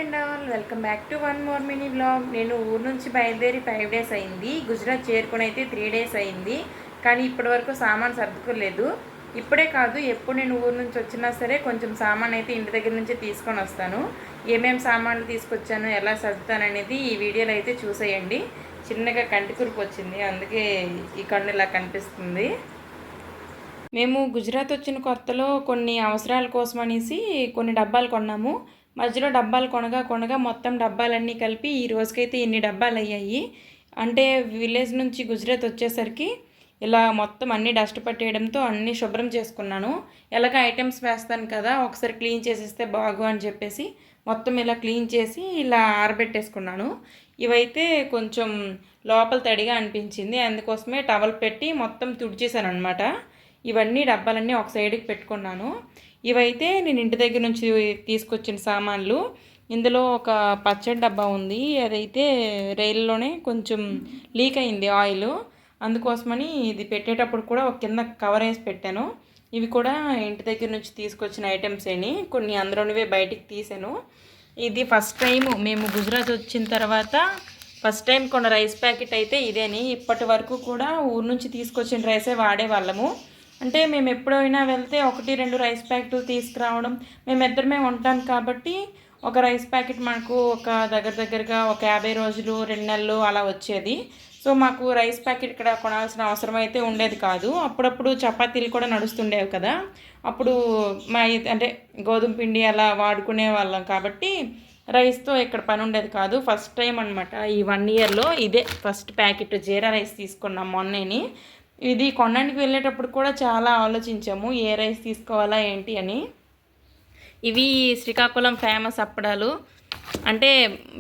And all welcome back to one more mini blog. నేను ఊరు నుంచి బయలుదేరి 5 డేస్ అయింది. గుజరాత్ చేరుకుని అయితే 3 డేస్ అయింది. కానీ ఇప్పటి వరకు సామాన్ సర్దుకోలేదు. ఇప్పుడే కాదు, ఎప్పుడు నేను ఊరు నుంచి వచ్చినా సరే కొంచెం సామాన్ అయితే ఇంటి దగ్గర నుంచి తీసుకొని వస్తాను. ఏమేమి సామాన్లు తీసుకొచ్చాను, ఎలా సర్దుతాను అనేది ఈ వీడియోలో అయితే చూసేయండి. చిన్నగా కంటి కురుపు వచ్చింది, అందుకే ఈ కన్ను ఇలా కనిపిస్తుంది. మేము గుజరాత్ వచ్చిన కొత్తలో కొన్ని అవసరాల కోసం అనేసి కొన్ని డబ్బాలు కొన్నాము. మధ్యలో డబ్బాలు కొనగా మొత్తం డబ్బాలన్నీ కలిపి ఈ రోజుకైతే ఇన్ని డబ్బాలు అయ్యాయి. అంటే విలేజ్ నుంచి గుజరాత్ వచ్చేసరికి ఇలా మొత్తం అన్నీ డస్ట్ పట్టేయడంతో అన్నీ శుభ్రం చేసుకున్నాను. ఎలాగ ఐటమ్స్ వేస్తాను కదా, ఒకసారి క్లీన్ చేసేస్తే బాగు అని చెప్పేసి మొత్తం ఇలా క్లీన్ చేసి ఇలా ఆరబెట్టేసుకున్నాను. ఇవైతే కొంచెం లోపల తడిగా అనిపించింది, అందుకోసమే టవల్ పెట్టి మొత్తం తుడిచేసాను అనమాట. ఇవన్నీ డబ్బాలన్నీ ఒక సైడ్కి పెట్టుకున్నాను. ఇవైతే నేను ఇంటి దగ్గర నుంచి తీసుకొచ్చిన సామాన్లు. ఇందులో ఒక పచ్చడి డబ్బా ఉంది, అదైతే రైల్లోనే కొంచెం లీక్ అయింది ఆయిల్, అందుకోసమని ఇది పెట్టేటప్పుడు కూడా ఒక కింద కవర్ వేసి పెట్టాను. ఇవి కూడా ఇంటి దగ్గర నుంచి తీసుకొచ్చిన ఐటమ్స్ అని కొన్ని అందులోనివే బయటికి తీసాను. ఇది ఫస్ట్ టైం మేము గుజరాత్ వచ్చిన తర్వాత ఫస్ట్ టైం కొన్న రైస్ ప్యాకెట్ అయితే ఇదేని. ఇప్పటి వరకు కూడా ఊరు నుంచి తీసుకొచ్చిన రైసే వాడేవాళ్ళము. అంటే మేము ఎప్పుడైనా వెళ్తే 1-2 రైస్ ప్యాకెట్లు తీసుకురావడం, మేమిద్దరమే ఉంటాం కాబట్టి ఒక రైస్ ప్యాకెట్ మనకు ఒక దగ్గరగా ఒక 50 రోజులు 2 నెలలు అలా వచ్చేది. సో మాకు రైస్ ప్యాకెట్ ఇక్కడ కొనాల్సిన అవసరం అయితే ఉండేది కాదు. అప్పుడప్పుడు చపాతీలు కూడా నడుస్తుండేవి కదా, అప్పుడు అంటే గోధుమ పిండి అలా వాడుకునే వాళ్ళం కాబట్టి రైస్తో ఇక్కడ పని ఉండేది కాదు. ఫస్ట్ టైం అనమాట ఈ 1 ఇయర్లో ఇదే ఫస్ట్ ప్యాకెట్ జీరా రైస్ తీసుకున్నాం మొన్నేని. ఇది కొనడానికి వెళ్ళేటప్పుడు కూడా చాలా ఆలోచించాము, ఏ రైస్ తీసుకోవాలా ఏంటి అని. ఇవి శ్రీకాకుళం ఫేమస్ అప్పడాలు. అంటే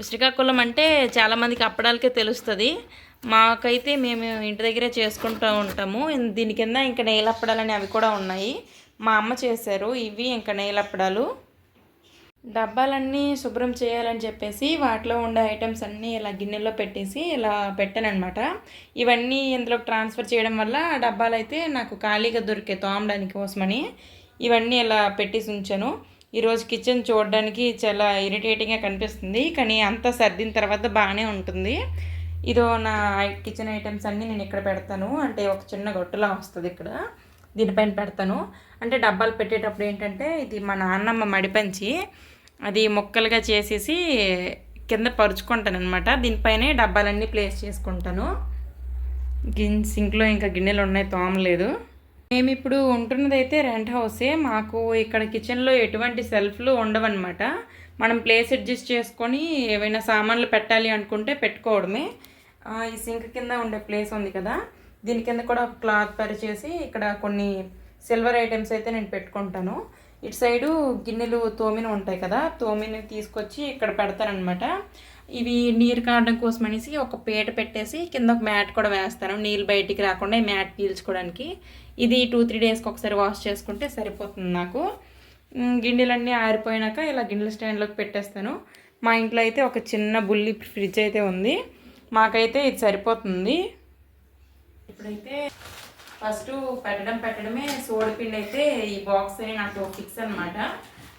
శ్రీకాకుళం అంటే చాలామందికి అప్పడాలకే తెలుస్తుంది, మాకైతే మేము ఇంటి దగ్గరే చేసుకుంటూ ఉంటాము. దీని కింద ఇంకా నెయ్యి అప్పడాలని అవి కూడా ఉన్నాయి, మా అమ్మ చేశారు. ఇవి ఇంకా నెయ్యి అప్పడాలు. డబ్బాలన్నీ శుభ్రం చేయాలని చెప్పేసి వాటిలో ఉండే ఐటమ్స్ అన్నీ ఇలా గిన్నెలో పెట్టేసి ఇలా పెట్టానమాట. ఇవన్నీ ఇందులో ట్రాన్స్ఫర్ చేయడం వల్ల డబ్బాలు అయితే నాకు ఖాళీగా దొరికే తోమడానికి కోసమని ఇవన్నీ ఇలా పెట్టేసి ఉంచాను. ఈరోజు కిచెన్ చూడడానికి చాలా ఇరిటేటింగ్గా కనిపిస్తుంది, కానీ అంతా సర్దిన తర్వాత బాగానే ఉంటుంది. ఇదో నా కిచెన్ ఐటమ్స్ అన్నీ నేను ఇక్కడ పెడతాను. అంటే ఒక చిన్న గొట్టలా వస్తుంది ఇక్కడ, దీనిపైన పెడతాను. అంటే డబ్బాలు పెట్టేటప్పుడు ఏంటంటే ఇది మా నాన్నమ్మ మడిపంచి, అది ముక్కలుగా చేసేసి కింద పరుచుకుంటాను అనమాట. దీనిపైనే డబ్బాలన్నీ ప్లేస్ చేసుకుంటాను. సింక్లో ఇంకా గిన్నెలు ఉన్నాయి, తోమలేదు. మేము ఇప్పుడు ఉంటున్నది అయితే రెంట్ హౌసే. మాకు ఇక్కడ కిచెన్లో ఎటువంటి సెల్ఫ్లు ఉండవన్నమాట. మనం ప్లేస్ అడ్జస్ట్ చేసుకొని ఏవైనా సామాన్లు పెట్టాలి అనుకుంటే పెట్టుకోవడమే. ఈ సింక్ కింద ఉండే ప్లేస్ ఉంది కదా, దీని కింద కూడా ఒక క్లాత్ పరిచేసి ఇక్కడ కొన్ని సిల్వర్ ఐటమ్స్ అయితే నేను పెట్టుకుంటాను. ఇటు సైడు గిన్నెలు తోమిన ఉంటాయి కదా, తోమిని తీసుకొచ్చి ఇక్కడ పెడతానమాట. ఇవి నీరు కారడం కోసం అనేసి ఒక పీట పెట్టేసి కింద ఒక మ్యాట్ కూడా వేస్తాను, నీళ్ళు బయటికి రాకుండా ఈ మ్యాట్ పీల్చుకోవడానికి. ఇది 2-3 డేస్కి ఒకసారి వాష్ చేసుకుంటే సరిపోతుంది నాకు. గిన్నెలన్నీ ఆరిపోయినాక ఇలా గిన్నెల స్టాండ్లోకి పెట్టేస్తాను. మా ఇంట్లో అయితే ఒక చిన్న బుల్లి ఫ్రిడ్జ్ అయితే ఉంది, మాకైతే ఇది సరిపోతుంది. ఇప్పుడైతే ఫస్ట్ పెట్టడమే సోడిపిండి అయితే ఈ బాక్స్ అని నాకు ఫిక్స్ అనమాట.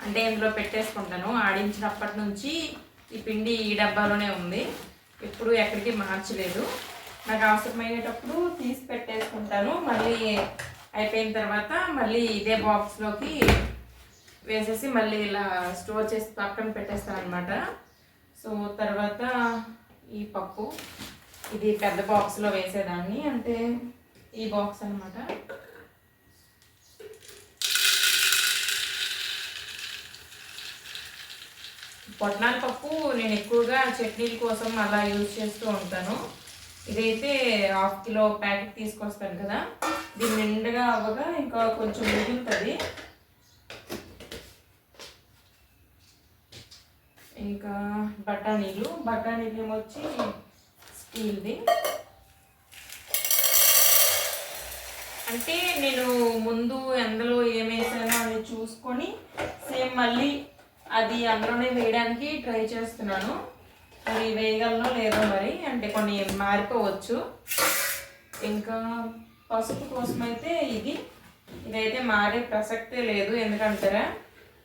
అంటే ఇందులో పెట్టేసుకుంటాను. ఆడించినప్పటి నుంచి ఈ పిండి ఈ డబ్బాలోనే ఉంది, ఇప్పుడు ఎక్కడికి మార్చలేదు. నాకు అవసరమయ్యేటప్పుడు తీసి పెట్టేసుకుంటాను. మళ్ళీ అయిపోయిన తర్వాత మళ్ళీ ఇదే బాక్స్లోకి వేసేసి మళ్ళీ ఇలా స్టోర్ చేసి పక్కన పెట్టేస్తాను అనమాట. సో తర్వాత ఈ పప్పు ఇది పెద్ద బాక్స్లో వేసేదాన్ని, అంటే ఈ బాక్స్ అనమాట. పొట్నాల పప్పు నేను ఎక్కువగా చట్నీల కోసం అలా యూజ్ చేస్తూ ఉంటాను. ఇదైతే 1/2 కిలో ప్యాకెట్ తీసుకొస్తాను కదా, దీన్ని నిండుగా అవ్వగా ఇంకా కొంచెం మిగులుతుంది. ఇంకా బఠానీలు ఏమొచ్చి స్టీల్ది. అంటే నేను ముందు ఎందులో ఏమేసానో అని చూసుకొని సేమ్ మళ్ళీ అది అందులోనే వేయడానికి ట్రై చేస్తున్నాను. అది వేయగలనో లేదో మరి, అంటే కొన్ని మారిపోవచ్చు. ఇంకా పసుపు కోసం అయితే ఇదైతే మారే ప్రసక్తే లేదు, ఎందుకంటారా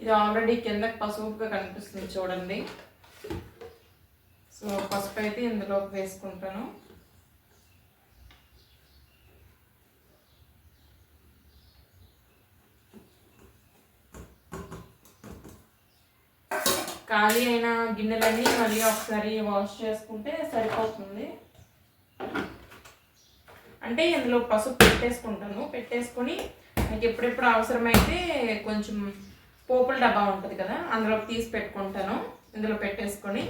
ఇది ఆల్రెడీ కింద పసుపుగా కనిపిస్తుంది చూడండి. సో పసుపు అయితే ఇందులోకి వేసుకుంటాను. ఖాళీ అయిన గిన్నెలన్నీ మళ్ళీ ఒకసారి వాష్ చేసుకుంటే సరిపోతుంది. అంటే ఇందులో పసుపు పెట్టేసుకొని నాకు ఎప్పుడెప్పుడు అవసరమైతే కొంచెం పోపుల డబ్బా ఉంటుంది కదా, అందులోకి తీసి పెట్టుకుంటాను. ఇందులో పెట్టేసుకొని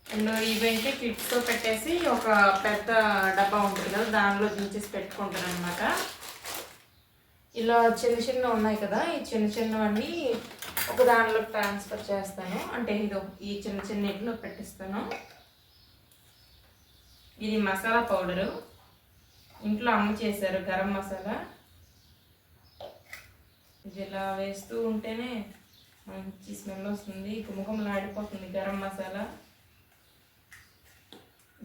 అండ్ ఇవైతే క్లిప్స్తో పెట్టేసి ఒక పెద్ద డబ్బా ఉంటుంది కదా, దానిలో దించేసి పెట్టుకుంటాను అనమాట. ఇలా చిన్న చిన్న ఉన్నాయి కదా, ఈ చిన్న చిన్నవన్నీ ఒక దానిలో ట్రాన్స్ఫర్ చేస్తాను. అంటే ఇదో ఈ చిన్న చిన్న ఇంట్లో పెట్టిస్తాను. ఇది మసాలా పౌడరు, ఇంట్లో అమ్మ చేశారు గరం మసాలా. ఇది ఇలా వేస్తూ ఉంటేనే మంచి స్మెల్ వస్తుంది, గుమగుమలాడిపోతుంది గరం మసాలా.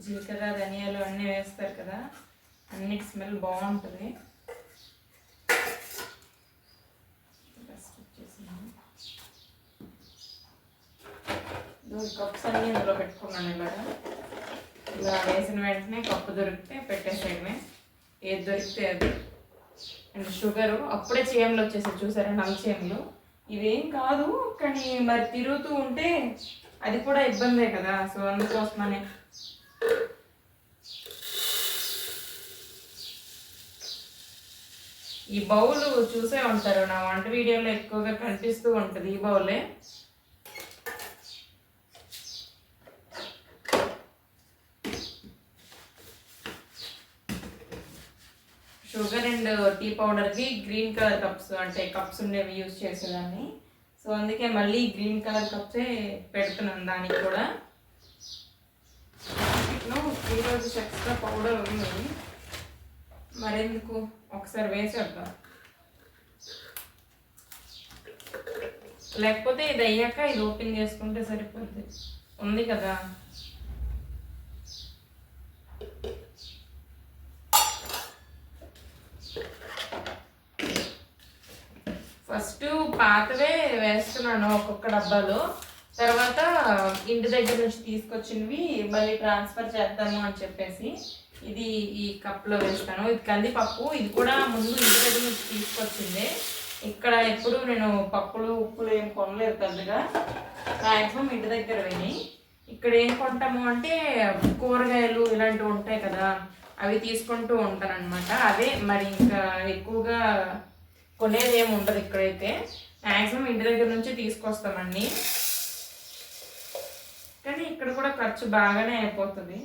జీలకర్ర ధనియాలు అన్నీ వేస్తారు కదా, అన్నిటి స్మెల్ బాగుంటుంది. కప్స్ అన్నీ ఇందులో పెట్టుకున్నాను. ఇలా వేసిన వెంటనే కప్పు దొరికితే పెట్టేసేయడమే, ఏది దొరికితే అది. అండ్ షుగరు అప్పుడే చేయంలో వచ్చేసాయి చూసారా, నల్ల చేయంలు. ఇవేం కాదు కానీ మరి తిరుగుతూ ఉంటే అది కూడా ఇబ్బందే కదా, సో అందుకోసమనే. ఈ బౌల్ చూసే ఉంటారు, నా వంట వీడియోలో ఎక్కువగా కనిపిస్తూ ఉంటుంది ఈ బౌలే. షుగర్ అండ్ టీ పౌడర్కి గ్రీన్ కలర్ కప్స్, అంటే కప్స్ ఉండేవి యూజ్ చేసేదాన్ని. సో అందుకే మళ్ళీ గ్రీన్ కలర్ కప్సే పెడుతున్నాను దానికి కూడా. ఈరోజు ఎక్స్ట్రా పౌడర్ ఉంది, మరెందుకు ఒకసారి వేసేద్దాం. లేకపోతే ఇది అయ్యాక ఇది ఓపెన్ చేసుకుంటే సరిపోద్ది, ఉంది కదా. ఫస్ట్ పాతవే వేస్తున్నాను ఒక్కొక్క డబ్బాలో, తర్వాత ఇంటి దగ్గర నుంచి తీసుకొచ్చినవి మళ్ళీ ట్రాన్స్ఫర్ చేద్దాము అని చెప్పేసి ఇది ఈ కప్లో వేస్తాను. ఇది కందిపప్పు, ఇది కూడా ముందు ఇంటి దగ్గర నుంచి తీసుకొచ్చిందే. ఇక్కడ ఎప్పుడు నేను పప్పులు ఉప్పులు ఏం కొనలేదు పెద్దగా, మ్యాక్సిమం ఇంటి దగ్గర విని. ఇక్కడ ఏం కొంటాము అంటే కూరగాయలు ఇలాంటివి ఉంటాయి కదా, అవి తీసుకుంటూ ఉంటాను అనమాట. అదే మరి ఇంకా ఎక్కువగా కొనేది ఏమి ఉండదు ఇక్కడైతే, మ్యాక్సిమం ఇంటి దగ్గర నుంచి తీసుకొస్తామండి. కానీ ఇక్కడ కూడా ఖర్చు బాగానే అయిపోతుంది.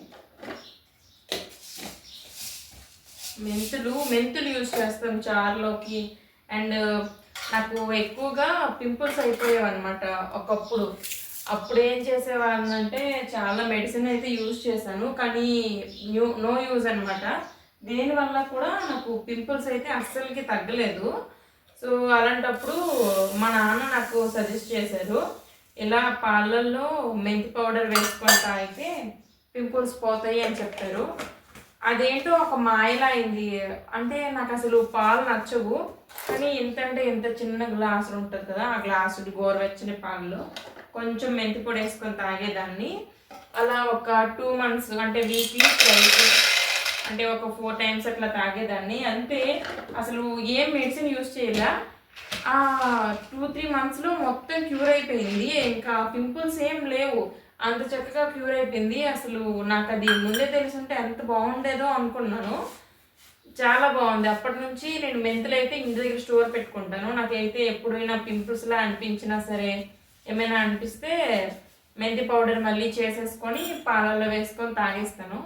మెంతులు యూజ్ చేస్తాం చారులోకి. అండ్ నాకు ఎక్కువగా పింపుల్స్ అయిపోయావు అనమాట ఒకప్పుడు. అప్పుడు ఏం చేసేవాళ్ళంటే చాలా మెడిసిన్ అయితే యూజ్ చేశాను, కానీ నో యూజ్ అనమాట. దేనివల్ల కూడా నాకు పింపుల్స్ అయితే అస్సలకి తగ్గలేదు. సో అలాంటప్పుడు మా నాన్న నాకు సజెస్ట్ చేశారు, ఇలా పాలల్లో మెంతి పౌడర్ వేసుకొని తాగితే పింపుల్స్ పోతాయి అని చెప్పారు. అదేంటో ఒక మాయలా అయింది. అంటే నాకు అసలు పాలు నచ్చవు, కానీ ఎంత చిన్న గ్లాసులు ఉంటుంది కదా, ఆ గ్లాసుడు గోరువెచ్చని పాలలో కొంచెం మెంతి పొడి వేసుకొని తాగేదాన్ని. అలా ఒక 2 months, అంటే వీక్లీ ట్వైస్, అంటే ఒక 4 times అట్లా తాగేదాన్ని అంతే. అసలు ఏం మెడిసిన్ యూజ్ చేయాల. 2-3 monthsలో మొత్తం క్యూర్ అయిపోయింది. ఇంకా పింపుల్స్ ఏం లేవు, అంత చక్కగా క్యూర్ అయిపోయింది. అసలు నాకు అది ముందే తెలుసుంటే ఎంత బాగుండేదో అనుకున్నాను. చాలా బాగుంది. అప్పటి నుంచి నేను మెంతులు అయితే ఇంటి దగ్గర స్టోర్ పెట్టుకుంటాను. నాకైతే ఎప్పుడైనా పింపుల్స్లా అనిపించినా సరే, ఏమైనా అనిపిస్తే మెంతి పౌడర్ మళ్ళీ చేసేసుకొని పాలల్లో వేసుకొని తాగేస్తాను.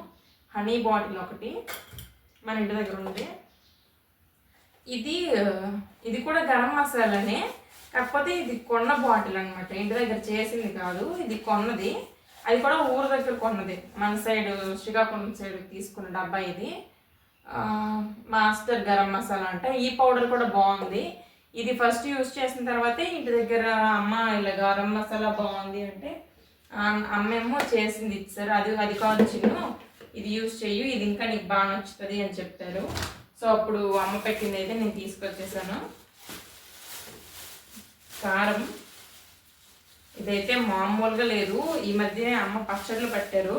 హనీ బాటిల్ ఒకటి మన ఇంటి దగ్గర ఉంది. ఇది కూడా గరం మసాలానే, కాకపోతే ఇది కొన్న బాటిల్ అనమాట, ఇంటి దగ్గర చేసింది కాదు, ఇది కొన్నది. అది కూడా ఊరు దగ్గర కొన్నది, మన సైడ్ శ్రీకాకుళం సైడ్ తీసుకున్న డబ్బా. ఇది మాస్టర్ గరం మసాలా అంట. ఈ పౌడర్ కూడా బాగుంది. ఇది ఫస్ట్ యూజ్ చేసిన తర్వాతే ఇంటి దగ్గర అమ్మ ఇలా గరం మసాలా బాగుంది అంటే అమ్మేమో చేసింది ఇచ్చారు. అది కాదు చిన్ను, ఇది యూజ్ చెయ్యి, ఇది ఇంకా నీకు బాగా నచ్చుతుంది అని చెప్పారు. సో అప్పుడు అమ్మ పెట్టింది అయితే నేను తీసుకొచ్చేసాను. కారం ఇదైతే మామూలుగా లేదు. ఈ మధ్య అమ్మ పచ్చళ్ళు పట్టారు.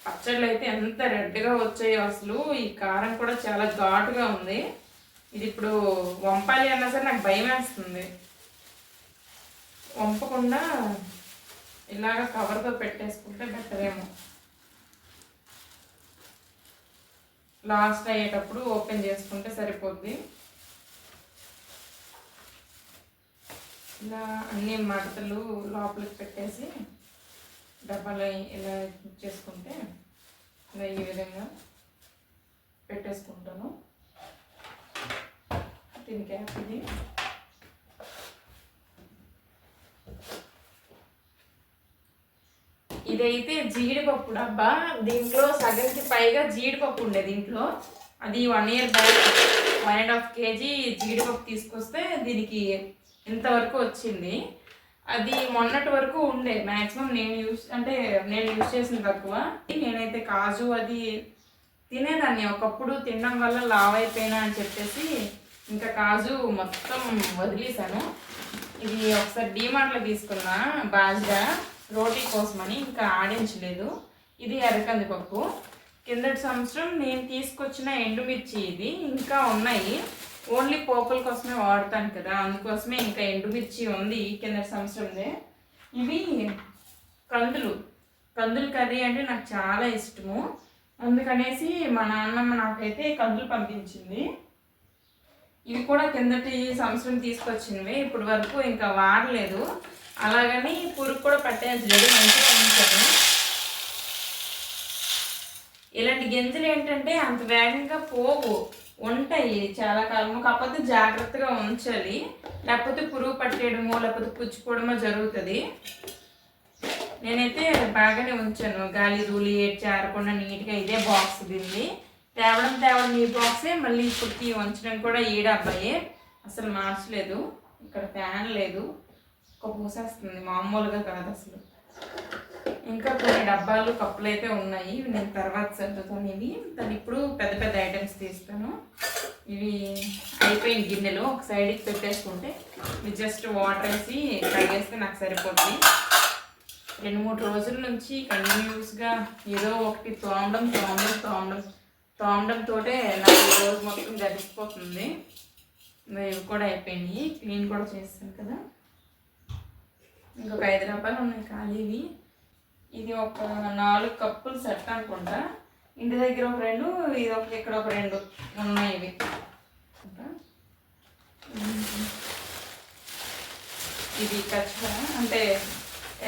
పచ్చళ్ళు అయితే ఎంత రెడ్గా వచ్చాయో అసలు. ఈ కారం కూడా చాలా ఘాటుగా ఉంది. ఇది ఇప్పుడు వంపాలి అన్నా సరే నాకు భయం వేస్తుంది. వంపకుండా ఇలాగ కవర్తో పెట్టేసుకుంటే బెటర్ ఏమో. లాస్ట్ అయ్యేటప్పుడు ఓపెన్ చేసుకుంటే సరిపోద్ది. ఇలా అన్ని మడతలు లోపలికి పెట్టేసి డబ్బాలో ఇలా చేసుకుంటే ఇలా ఈ విధంగా పెట్టేసుకుంటాను. దీని క్యాప్ ఇది. ఇదైతే జీడిపప్పు డబ్బా. దీంట్లో సగంకి పైగా జీడిపప్పు ఉండే దీంట్లో. అది 1 year బ్యాక్ 1.5 kg జీడిపప్పు తీసుకొస్తే దీనికి ఇంతవరకు వచ్చింది. అది మొన్నటి వరకు ఉండే. మ్యాక్సిమం నేను యూజ్ చేసిన తక్కువ. నేనైతే కాజు అది తినేదాన్ని. ఒకప్పుడు తినడం వల్ల లావ్ అయిపోయినా అని చెప్పేసి ఇంకా కాజు మొత్తం వదిలేసాను. ఇది ఒకసారి డీమార్ట్లో తీసుకున్నా బాజ్గా రోటీ కోసమని, ఇంకా ఆడించలేదు. ఇది ఎర్రకందిపప్పు. కిందటి సంవత్సరం నేను తీసుకొచ్చిన ఎండుమిర్చి ఇది ఇంకా ఉన్నాయి. ఓన్లీ పోపుల కోసమే వాడతాను కదా, అందుకోసమే ఇంకా ఎండుమిర్చి ఉంది కిందటి సంవత్సరందే. ఇవి కందులు కర్రీ అంటే నాకు చాలా ఇష్టము. అందుకనేసి మా నాన్నమ్మ నాకైతే కందులు పంపించింది. ఇవి కూడా కిందటి సంవత్సరం తీసుకొచ్చినవి. ఇప్పటి వరకు ఇంకా వాడలేదు. అలాగని పురుగు కూడా పట్టేయలేదు, మంచిగా ఉంచాను. ఇలాంటి గింజలు ఏంటంటే అంత వేగంగా పోవు, ఉంటాయి చాలా కాలము. కాకపోతే జాగ్రత్తగా ఉంచాలి, లేకపోతే పురుగు పట్టేయడమో లేకపోతే పుచ్చిపోవడమో జరుగుతుంది. నేనైతే బాగానే ఉంచాను, గాలి ధూళి ఏడ్చి ఆరకుండా నీట్గా. ఇదే బాక్స్ దీన్ని తేవడం ఈ బాక్సే. మళ్ళీ ఇప్పటికి ఉంచడం కూడా ఈ డబ్బాయే, అసలు మార్చలేదు. ఇక్కడ ఫ్యాన్ లేదు, ఒక పూసేస్తుంది, మామూలుగా కాదు అసలు. ఇంకా కొన్ని డబ్బాలు కప్పులు అయితే ఉన్నాయి, నేను తర్వాత సర్దుతాను. ఇవి ఇప్పుడు పెద్ద పెద్ద ఐటమ్స్ తీస్తాను. ఇవి అయిపోయిన గిన్నెలు ఒక సైడ్కి పెట్టేసుకుంటే ఇది జస్ట్ వాటర్ వేసి కడిగేస్తే నాకు సరిపోతుంది. 2-3 రోజుల నుంచి కంటిన్యూస్గా ఏదో ఒకటి తోమడంతో నాకు ఈ రోజు మొత్తం గడిచిపోతుంది. ఇవి కూడా అయిపోయినాయి, క్లీన్ కూడా చేస్తాను కదా. ఇంకొక 5 డబ్బాలు ఉన్నాయి ఖాళీవి. ఇది ఒక 4 కప్పులు సెట్ అనుకుంటా. ఇంటి దగ్గర ఒక 2, ఇక్కడ ఒక 2 ఉన్నాయి. ఇవి ఇది ఖచ్చితంగా అంటే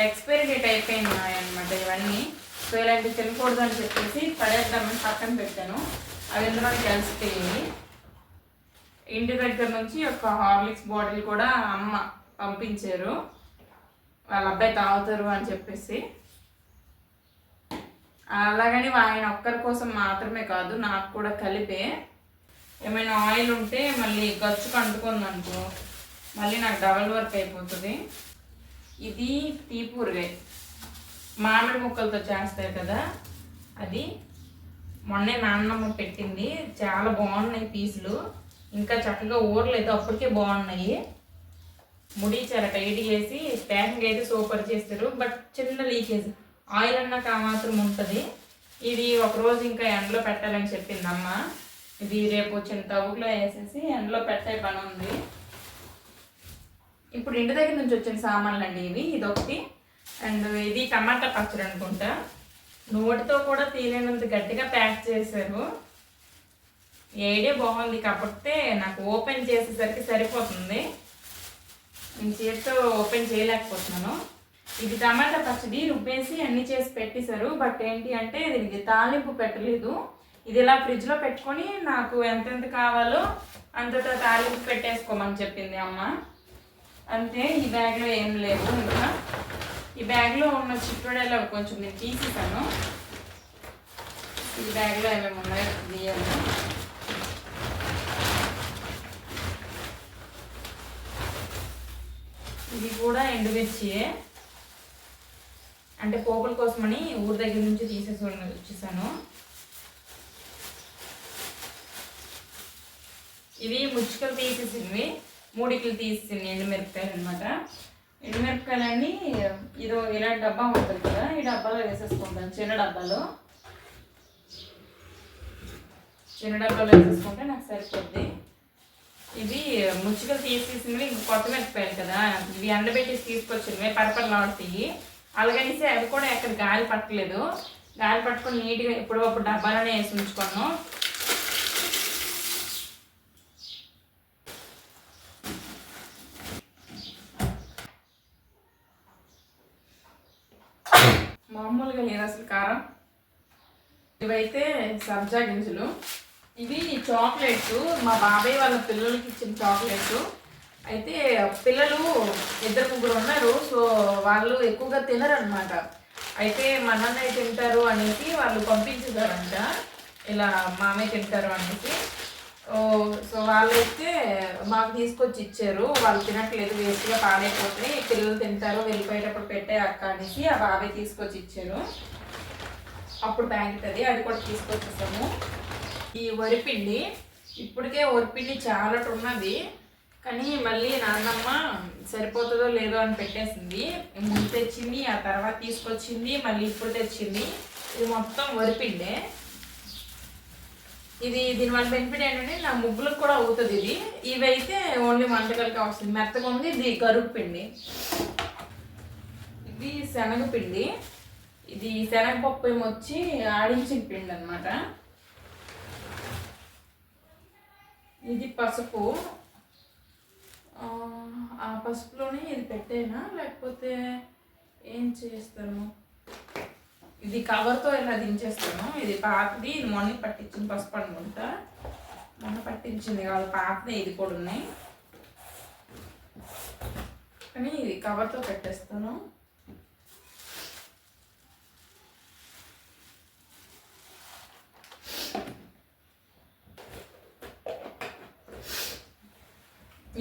ఎక్స్పైరీ డేట్ అయిపోయినాయి అన్నమాట ఇవన్నీ. సో ఇలాంటివి తినకూడదు అని చెప్పేసి పడేద్దామని పక్కన పెట్టాను. అవి ఎందులోకి కలిసిపోయి ఇంటి దగ్గర నుంచి ఒక హార్లిక్స్ బాటిల్ కూడా అమ్మ పంపించారు, వాళ్ళ అబ్బాయి తాగుతారు అని చెప్పేసి. అలాగని ఆయన ఒక్కరి కోసం మాత్రమే కాదు, నాకు కూడా కలిపే. ఏమైనా ఆయిల్ ఉంటే మళ్ళీ గచ్చుకు అంటుకుంది అనుకో, మళ్ళీ నాకు డబల్ వర్క్ అయిపోతుంది. ఇది తీపూరగాయ, మామిడి ముక్కలతో చేస్తాయి కదా, అది మొన్నే నాన్నమ్మ పెట్టింది. చాలా బాగున్నాయి పీసులు, ఇంకా చక్కగా ఊరలేదు, అప్పటికే బాగున్నాయి. ముడి చాలా టైట్ చేసి ప్యాకింగ్ అయితే సూపర్ చేస్తారు. బట్ చిన్న లీకేజ్, ఆయిల్ అన్నాక ఆ మాత్రం ఉంటుంది. ఇది ఒకరోజు ఇంకా ఎండలో పెట్టాలని చెప్పింది అమ్మ. ఇది రేపు వచ్చిన తవ్వులో వేసేసి ఎండలో పెట్టే పని ఉంది. ఇప్పుడు ఇంటి దగ్గర నుంచి వచ్చిన సామాన్లు అండి ఇవి. ఇదొకటి, అండ్ ఇది టమాటా పచ్చడి అనుకుంటా. నోటితో కూడా తీలేనంత గట్టిగా ప్యాక్ చేశారు. ఐడియా బాగుంది, కాకపోతే నాకు ఓపెన్ చేసేసరికి సరిపోతుంది, నేను చేతితో ఓపెన్ చేయలేకపోతున్నాను. ఇది టమాటా పచ్చడి రుబ్బేసి అన్ని చేసి పెట్టేశారు. బట్ ఏంటి అంటే దీనికి తాలింపు పెట్టలేదు. ఇది ఇలా ఫ్రిడ్జ్లో పెట్టుకొని నాకు ఎంతెంత కావాలో అంతతో తాలింపు పెట్టేసుకోమని చెప్పింది అమ్మ. అంతే, ఈ బ్యాగ్లో ఏం లేదు. ఇంకా ఈ బ్యాగ్లో ఉన్న చిట్టుడేలో కొంచెం నేను తీసేసాను. ఈ బ్యాగ్లో ఏమేమి ఉన్నాయో తీయాలి. ఇది కూడా ఎండుమిర్చియే, అంటే పోపుల కోసమని ఊరి దగ్గర నుంచి వచ్చేసాను. ఇవి ముచ్చుకలు తీసేసినవి, 3 తీసేసింది ఎండుమిరపకాయలు అనమాట. ఎండుమిరపకాయలన్నీ ఇదో ఇలాంటి డబ్బా ఉంటుంది కదా, ఈ డబ్బాలో వేసేసుకుంటాను. చిన్న డబ్బాలో వేసేసుకుంటే నాకు సరిపోద్ది. ఇవి ముచ్చుకలు తీసేసినవి ఇంక కొత్త మిరపకాయలు కదా, ఇవి ఎండబెట్టేసి తీసుకొచ్చినవి పరపరలాడుతాయి. అలాగనేసి అవి కూడా ఎక్కడ గాలి పట్టలేదు. గాలి పట్టుకొని నీట్గా ఎప్పుడప్పుడు డబ్బాలోనే వేసి ఉంచుకోను. మామూలుగా లేదు అసలు కారం. ఇవైతే సబ్జా గింజలు. ఇవి చాక్లెట్స్, మా బాబాయ్ వాళ్ళ పిల్లలకి ఇచ్చిన చాక్లెట్స్. అయితే పిల్లలు 2-3 ఉన్నారు. సో వాళ్ళు ఎక్కువగా తినరు అనమాట. అయితే మా నాన్నయ్య తింటారు అనేసి వాళ్ళు పంపించేశారంట, ఇలా మామయ్య తింటారు అనేసి. సో వాళ్ళైతే మాకు తీసుకొచ్చి ఇచ్చారు. వాళ్ళు తినట్లేదు, వేస్ట్గా పాడైపోతే పిల్లలు తింటారు, వెళ్ళిపోయేటప్పుడు పెట్టే అక్క అనేసి ఆ బాబాయ్ తీసుకొచ్చి ఇచ్చారు. అప్పుడు ప్యాకెట్ అది కూడా తీసుకొచ్చేసాము. ఈ వరిపిండి, ఇప్పటికే వరిపిండి చాలా ఉన్నది, కానీ మళ్ళీ నాన్నమ్మ సరిపోతుందో లేదో అని పెట్టేసింది. ముందు తెచ్చింది, ఆ తర్వాత తీసుకొచ్చింది, మళ్ళీ ఇప్పుడు తెచ్చింది. ఇది మొత్తం వరిపిండే. దీనివల్ల బెనిఫిట్ ఏంటంటే నా ముగ్గులకు కూడా అవుతుంది. ఇవైతే ఓన్లీ వంటకాలకి వస్తుంది. మెత్తగా ఉంది. ఇది గరుగు పిండి. ఇది శనగపిండి. ఇది శనగపప్పు ఏమొచ్చి ఆడించిన పిండి అనమాట. ఇది పసుపు. ఆ పసుపులోనే ఇది పెట్టేనా లేకపోతే ఏం చేస్తాను? ఇది కవర్తో ఇలా దించేస్తాను. ఇది పాతది, ఇది మొన్న పట్టించిన పసుపు అనుకుంటా. మొన్న పట్టించింది కాదు, పాతదే. ఇది కూడా ఉన్నాయి, కానీ ఇది కవర్తో పెట్టేస్తాను.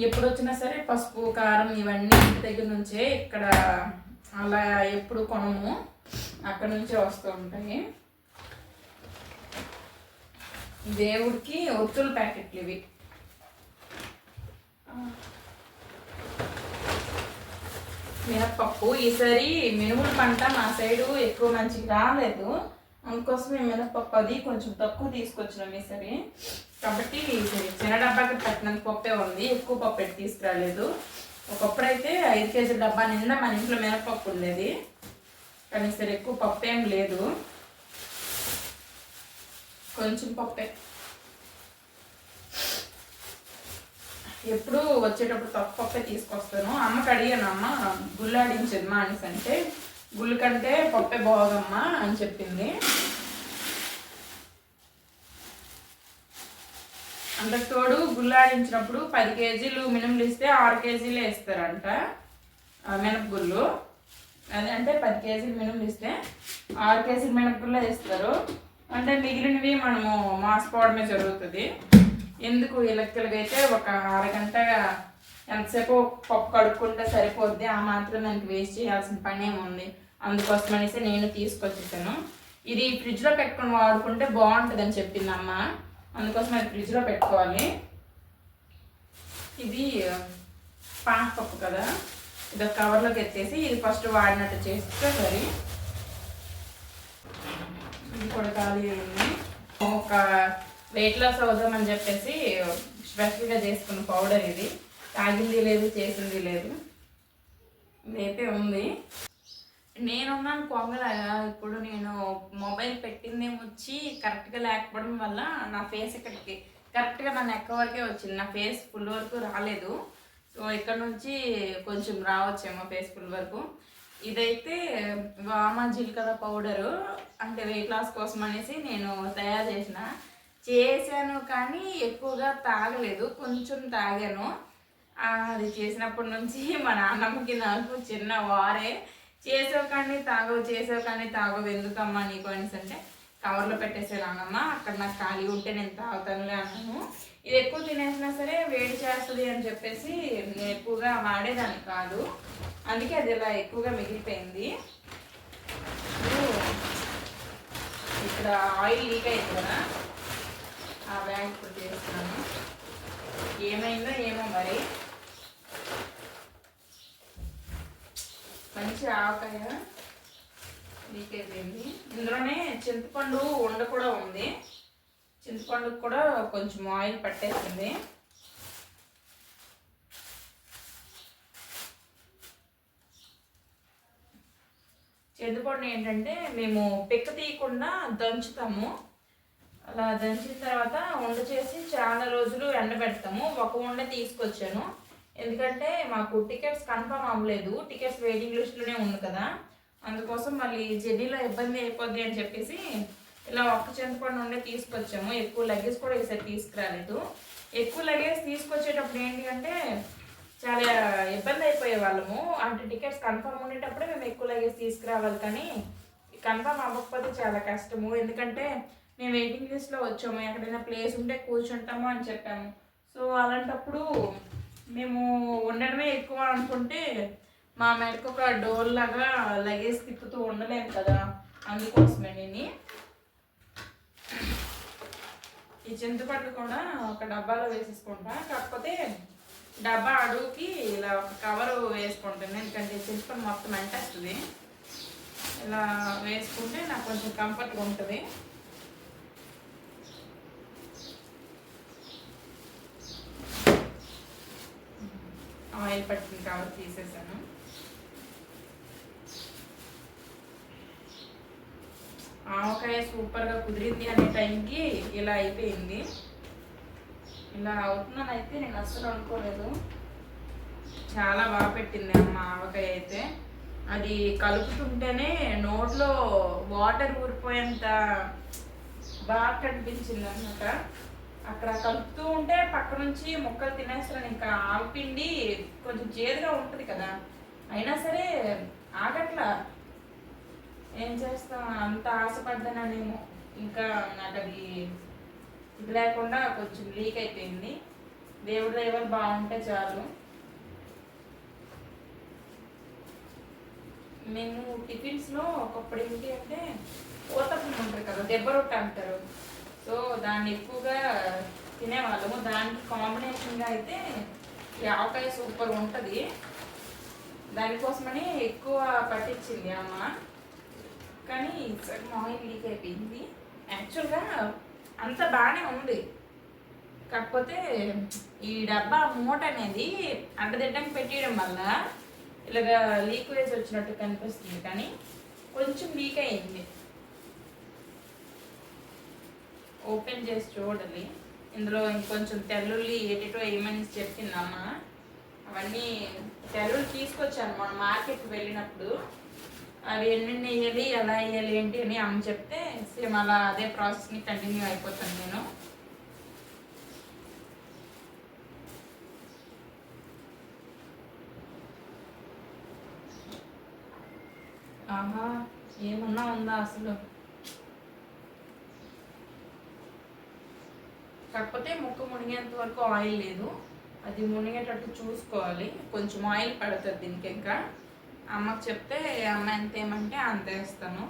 ఎప్పుడు వచ్చినా సరే పసుపు కారం ఇవన్నీ ఇంటి దగ్గర నుంచే, ఇక్కడ అలా ఎప్పుడు కొనము, అక్కడ నుంచే వస్తూ ఉంటాయి. దేవుడికి ఒత్తుల ప్యాకెట్లు ఇవి. మినప్పప్పు. ఈసారి మినుముల పంట మా సైడు ఎక్కువ మంచిగా రాలేదు, అందుకోసమే మినప్పప్పు అది కొంచెం తక్కువ తీసుకొచ్చినాం ఈసారి. కాబట్టి చిన్న డబ్బాకి పెట్టినంత పప్పే ఉంది, ఎక్కువ పప్పు పెట్టి తీసుకురాలేదు. ఒకప్పుడైతే 5 కేజీల డబ్బా నిండా మన ఇంట్లో మినప్పప్పు ఉండేది, కానీ సరే ఎక్కువ పప్పు ఏం లేదు, కొంచెం పప్పే. ఎప్పుడు వచ్చేటప్పుడు తక్కువ పప్పే తీసుకొస్తాను. అమ్మకి అడిగాను, అమ్మ గుళ్ళు ఆడించదు మా అనేసి అంటే, గుళ్ళు కంటే పప్పే బాగుందమ్మా అని చెప్పింది. అంతకు తోడు గుళ్ళాడించినప్పుడు 10 కేజీలు మినుములు ఇస్తే 6 కేజీలు వేస్తారంట మినపగుళ్ళు. అదే అంటే 10 కేజీలు మినుములు ఇస్తే 6 కేజీలు మినపగుళ్ళే వేస్తారు. అంటే మిగిలినవి మనము మాసుకోవడమే జరుగుతుంది. ఎందుకు ఇలక్కలుగైతే ఒక అరగంట ఎంతసేపు పప్పు కడుక్కుంటే సరిపోద్ది, ఆ మాత్రం దానికి వేస్ట్ చేయాల్సిన పని ఏముంది. అందుకోసం అనేసి నేను తీసుకొచ్చేసాను. ఇది ఫ్రిడ్జ్లో పెట్టుకొని వాడుకుంటే బాగుంటుంది అని చెప్పింది అమ్మ, అందుకోసం అది ఫ్రిడ్జ్లో పెట్టుకోవాలి. ఇది పానపప్పు కదా, ఇది ఒక కవర్లోకి ఎత్తేసి ఇది ఫస్ట్ వాడినట్టు చేస్తే సరి. ఇది కూడా ఖాళీ అయింది. ఒక వెయిట్ లాస్ అవుదామని చెప్పేసి స్పెషల్గా చేసుకున్న పౌడర్ ఇది. తాగింది లేదు, చేసింది లేదు, ఇదైతే ఉంది. నేనున్నాను కొంగలాగా. ఇప్పుడు నేను మొబైల్ పెట్టిందే వచ్చి కరెక్ట్గా లేకపోవడం వల్ల నా ఫేస్ ఇక్కడికి కరెక్ట్గా నా నెక్ వరకే వచ్చింది, నా ఫేస్ ఫుల్ వరకు రాలేదు. సో ఇక్కడ నుంచి కొంచెం రావచ్చేమో ఫేస్ ఫుల్ వరకు. ఇదైతే వామ జీలకర్ర పౌడరు, అంటే వెయిట్ లాస్ కోసం అనేసి నేను తయారు చేశాను, కానీ ఎక్కువగా తాగలేదు, కొంచెం తాగాను. అది చేసినప్పటి నుంచి మా నాన్నమ్మకి నాకు చిన్న వారే, చేసావు కానీ తాగవు ఎందుకమ్మా నీకు అనేసి అంటే, కవర్లో పెట్టేసే నాన్నమ్మ, అక్కడ నాకు ఖాళీ ఉంటే నేను తాగుతానులే అన్నాను. ఇది ఎక్కువ తినేసినా సరే వేడి చేస్తుంది అని చెప్పేసి నేను ఎక్కువగా వాడేదాన్ని కాదు, అందుకే అది ఇలా ఎక్కువగా మిగిలిపోయింది. ఇక్కడ ఆయిల్ లీక్ అయింది కదా, ఆ బ్యాగ్ ఇప్పుడు చేస్తున్నాను. ఏమైందో ఏమో మరి. మంచి ఆవకాయ లీక్ అయిపోయింది. ఇందులోనే చింతపండు ఉండ కూడా ఉంది. చింతపండుకు కూడా కొంచెం ఆయిల్ పట్టేసింది. చింతపండు ఏంటంటే మేము పిక్క తీయకుండా దంచుతాము. అలా దంచిన తర్వాత ఉండ చేసి చాలా రోజులు ఎండబెడతాము. ఒక ఉండ తీసుకొచ్చాను, ఎందుకంటే మాకు టికెట్స్ కన్ఫర్మ్ అవ్వలేదు. టికెట్స్ వెయిటింగ్ లిస్ట్లోనే ఉంది కదా, అందుకోసం మళ్ళీ జర్నీలో ఇబ్బంది అయిపోద్ది అని చెప్పేసి ఇలా ఒక్క చింతపండు ఉండే తీసుకొచ్చాము. ఎక్కువ లగేజ్ కూడా ఈసారి తీసుకురాలేదు. ఎక్కువ లగేజ్ తీసుకొచ్చేటప్పుడు ఏంటి అంటే చాలా ఇబ్బంది అయిపోయే వాళ్ళము. అంటే టికెట్స్ కన్ఫర్మ్ ఉండేటప్పుడే మేము ఎక్కువ లగేజ్ తీసుకురావాలి, కానీ కన్ఫర్మ్ అవ్వకపోతే చాలా కష్టము. ఎందుకంటే మేము వెయిటింగ్ లిస్ట్లో వచ్చాము, ఎక్కడైనా ప్లేస్ ఉంటే కూర్చుంటాము అని చెప్పాము. సో అలాంటప్పుడు మేము ఉండడమే ఎక్కువ అనుకుంటే మా మెడకు ఒక డోర్ లాగా లగేజ్ తిప్పుతూ ఉండలేము కదా, అందుకోసమే నేను ఈ చింతపండు కూడా ఒక డబ్బాలో వేసేసుకుంటా. కాకపోతే డబ్బా అడుగుకి ఇలా ఒక కవర్ వేసుకుంటాను, ఎందుకంటే చింతపండు మొత్తం అంటేస్తుంది. ఇలా వేసుకుంటే నాకు కొంచెం కంఫర్ట్గా ఉంటుంది. ఆయిల్ పట్టిన కవర్ తీసేసాను. ఆవకాయ సూపర్గా కుదిరింది అనే టైంకి ఇలా అయిపోయింది. ఇలా అవుతుందని నేను అస్సలు అనుకోలేదు. చాలా బాగా పెట్టింది అమ్మ ఆవకాయ అయితే. అది కలుపుతుంటేనే నోట్లో వాటర్ ఊరిపోయేంత బాగా కనిపించింది అన్నమాట. అక్కడ కలుపుతూ ఉంటే పక్క నుంచి ముక్కలు తినేస్తాను. ఇంకా ఆవపిండి కొంచెం చేదుగా ఉంటుంది కదా, అయినా సరే ఆగట్లా. ఏం చేస్తాం, అంత ఆశపడ్డానేమో. ఇంకా నాకు అది ఇది లేకుండా కొంచెం లీక్ అయిపోయింది. దేవుడి దైవాలు బాగుంటే చాలు. మేము టిఫిన్స్లో ఒకప్పుడు ఏంటి అంటే ఊతప్పం ఉంటుంది కదా, దెబ్బ రొట్టె అంటారు. సో దాన్ని ఎక్కువగా తినేవాళ్ళము. దానికి కాంబినేషన్గా అయితే ఈ ఆవకాయ సూపర్ ఉంటుంది. దానికోసమని ఎక్కువ పట్టించింది అమ్మ. కానీ సగం ఆయిల్ లీక్ అయిపోయింది. యాక్చువల్గా అంత బాగానే ఉంది, కాకపోతే ఈ డబ్బా మూట అనేది అడ్డదిడ్డంగా పెట్టేయడం వల్ల ఇలాగా లీక్వేజ్ వచ్చినట్టు కనిపిస్తుంది. కానీ కొంచెం లీక్ అయింది. ఓపెన్ చేసి చూడాలి. ఇందులో ఇంకొంచెం తెల్లుల్లి ఏటిటో ఏమని చెప్పిందమ్మ. అవన్నీ తెల్లుల్లి తీసుకొచ్చాను మన మార్కెట్కి వెళ్ళినప్పుడు. అవి ఎన్ని వేయాలి, ఎలా వేయాలి ఏంటి అని అమ్మ చెప్తే సేమ్ అలా అదే ప్రాసెస్ని కంటిన్యూ అయిపోతాను నేను. ఆహా, ఏమన్నా ఉందా అసలు. కాకపోతే ముక్క మునిగేంత వరకు ఆయిల్ లేదు, అది మునిగేటట్టు చూసుకోవాలి. కొంచెం ఆయిల్ పడుతుంది దీనికి. ఇంకా అమ్మకు చెప్తే అమ్మ ఎంత ఏమంటే అంత వేస్తాను.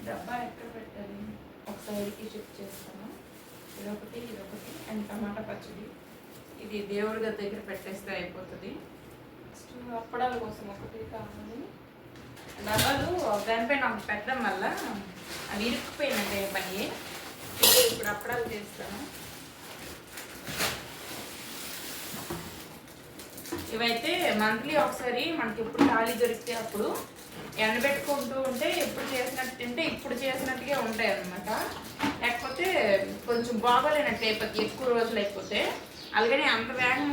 డబ్బా ఎక్కడ పెట్టాలి, ఒక సైడ్కి షిఫ్ట్ చేస్తాను. ఇదొకటి అండ్ టమాటా పచ్చడి. ఇది దేవుడి గది దగ్గర పెట్టేస్తే అయిపోతుంది. నెక్స్ట్ అప్పడాల కోసం ఒకటి కావాలి. డబ్బాలు దానిపైన నాకు పెట్టడం వల్ల అవి ఇరుక్కుపోయినట్టే పని. ఇప్పుడు అప్పడాలు చేస్తాను. ఇవైతే మంత్లీ ఒకసారి మనకి ఎప్పుడు ఖాళీ దొరికితే అప్పుడు ఎండబెట్టుకుంటూ ఉంటే ఎప్పుడు చేసినట్టు తింటే ఇప్పుడు చేసినట్టుగా ఉంటాయి అన్నమాట. లేకపోతే కొంచెం బాగోలేనట్టు అయిపోతుంది ఎక్కువ రోజులు అయిపోతే. అలాగని అంత వేగం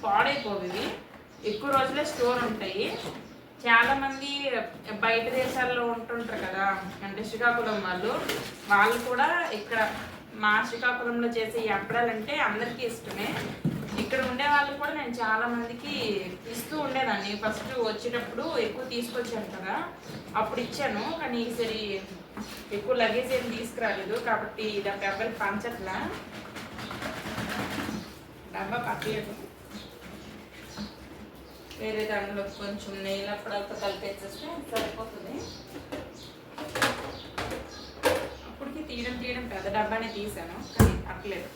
పాడైపోతుంది, ఎక్కువ రోజులే స్టోర్ ఉంటాయి. చాలామంది బయట దేశాల్లో ఉంటుంటారు కదా, అంటే శ్రీకాకుళం వాళ్ళు కూడా ఇక్కడ మా శ్రీకాకుళంలో చేసే ఈ అప్పడాలంటే అందరికీ ఇష్టమే. ఇక్కడ ఉండే వాళ్ళు కూడా నేను చాలా మందికి ఇస్తూ ఉండేదాన్ని. ఫస్ట్ వచ్చేటప్పుడు ఎక్కువ తీసుకొచ్చాను కదా, అప్పుడు ఇచ్చాను. కానీ ఈసారి ఎక్కువ లగేజ్ ఏం తీసుకురాలేదు కాబట్టి దానికి ఎవరికి పంచట్లా. డబ్బా పట్టలేదు, వేరే దాంట్లో కొంచెం నెయ్యి అప్పుడల్తో కలిపేసేస్తే సరిపోతుంది. అప్పటికి తీయడం పెద్ద డబ్బానే తీసాను, కానీ పట్టలేదు.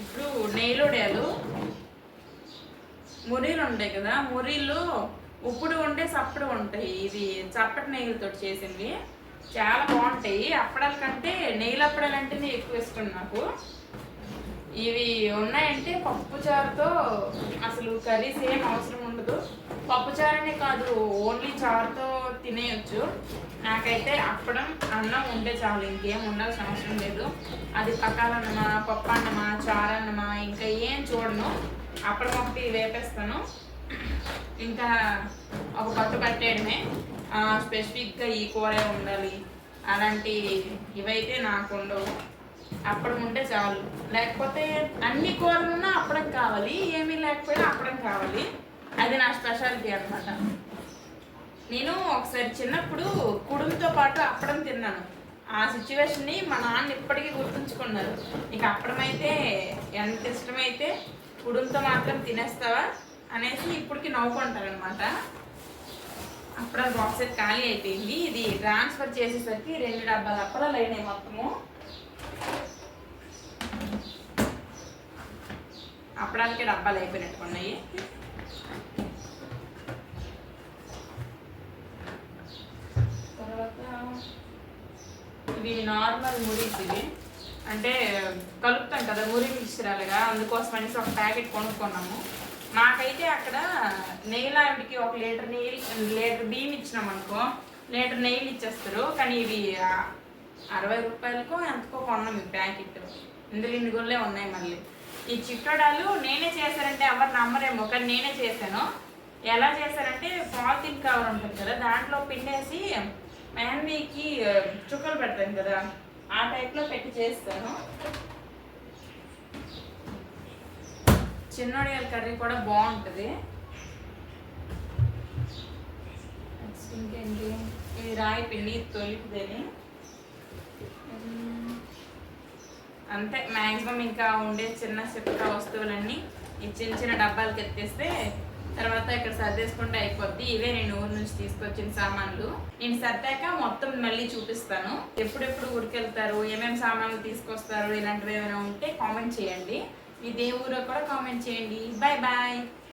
ఇప్పుడు ఇప్పుడు నెయ్యిలోడాలు మురీలు ఉంటాయి కదా, మురీలు ఉప్పుడు ఉంటే సప్పుడు ఉంటాయి. ఇది చప్పటి నెయ్యిలతో చేసింది, చాలా బాగుంటాయి. అప్పడాల కంటే నెయ్యిలు అప్పడాలు అంటేనే ఎక్కువ ఇష్టం నాకు. ఇవి ఉన్నాయంటే పప్పుచారుతో అసలు కర్రీస్ ఏం అవసరం ఉండదు. పప్పుచారనే కాదు, ఓన్లీ చారుతో తినేయచ్చు. నాకైతే అప్పడం అన్నం ఉంటే చాలు, ఇంకేం ఉండాల్సిన అవసరం లేదు. అది పక్కాలన్నమా, పప్పు అన్నమా, చారన్నమా, ఇంకా ఏం చూడను. అప్పడం ఒకటి వేపేస్తాను, ఇంకా ఒక పట్టు కట్టేయడమే. స్పెసిఫిక్గా ఈ కూర ఉండాలి అలాంటి ఇవైతే నాకు ఉండవు. అప్పడం ఉంటే చాలు. లేకపోతే అన్ని కూరలున్నా అప్పడం కావాలి, ఏమీ లేకపోయినా అప్పడం కావాలి. అది నా స్పెషాలిటీ అనమాట. నేను ఒకసారి చిన్నప్పుడు కుడుముతో పాటు అప్పడం తిన్నాను. ఆ సిచ్యువేషన్ని మా నాన్న ఇప్పటికీ గుర్తుంచుకున్నారు. నీకు అప్పడం అయితే ఎంత ఇష్టమైతే కుడుముతో మాత్రం తినేస్తావా అనేసి ఇప్పటికి నవ్వుకుంటారనమాట. అప్పుడు బాక్స్ అయితే ఖాళీ అయిపోయింది. ఇది ట్రాన్స్ఫర్ చేసేసరికి 2 డబ్బాల అప్పడాలు అయినాయి మొత్తము. అప్పడాలకే డబ్బాలు అయిపోయినట్టుకున్నాయి. తర్వాత ఇవి నార్మల్ మురీస్, ఇవి అంటే కలుపుతాం కదా మురి మిక్చరాలుగా, అందుకోసం అనేసి ఒక ప్యాకెట్ కొనుక్కున్నాము. నాకైతే అక్కడ నెయ్యి ఆవిడికి 1 లీటర్ బియ్యం ఇచ్చినాం అనుకో, లీటర్ నెయ్యిలు ఇచ్చేస్తారు. కానీ ఇవి 60 రూపాయలకో ఎంతకో కొన్నాం ఈ ప్యాకెట్. ఇందులో ఇన్ని గుళ్ళే ఉన్నాయి. మళ్ళీ ఈ చిట్టడాలు నేనే చేశానంటే ఎవరు నమ్మరేమో, కానీ నేనే చేశాను. ఎలా చేశానంటే పాలిథిన్ కవర్ ఉంటుంది కదా, దాంట్లో పిండేసి మెహందీకి చుక్కలు పెడతాను కదా, ఆ టైప్లో పెట్టి చేస్తాను. చిన్నొడియాల కర్రీ కూడా బాగుంటుంది. నెక్స్ట్ ఇంకేంటి, ఇది రాయి పిండి తొలిపిదని అంతే. మ్యాక్సిమం ఇంకా ఉండే చిన్న చిన్న వస్తువులన్నీ ఈ చిన్న చిన్న డబ్బాలకి ఎత్తేస్తే తర్వాత ఇక్కడ సర్దేసుకుంటే అయిపోద్ది. ఇవే నేను ఊరు నుంచి తీసుకొచ్చిన సామాన్లు. నేను సర్దాక మొత్తం మళ్ళీ చూపిస్తాను. ఎప్పుడెప్పుడు ఊరికి వెళ్తారు, ఏమేమి సామాన్లు తీసుకొస్తారు, ఇలాంటివి ఏమైనా ఉంటే కామెంట్ చేయండి. మీ దే ఊరో కూడా కామెంట్ చేయండి. Bye bye.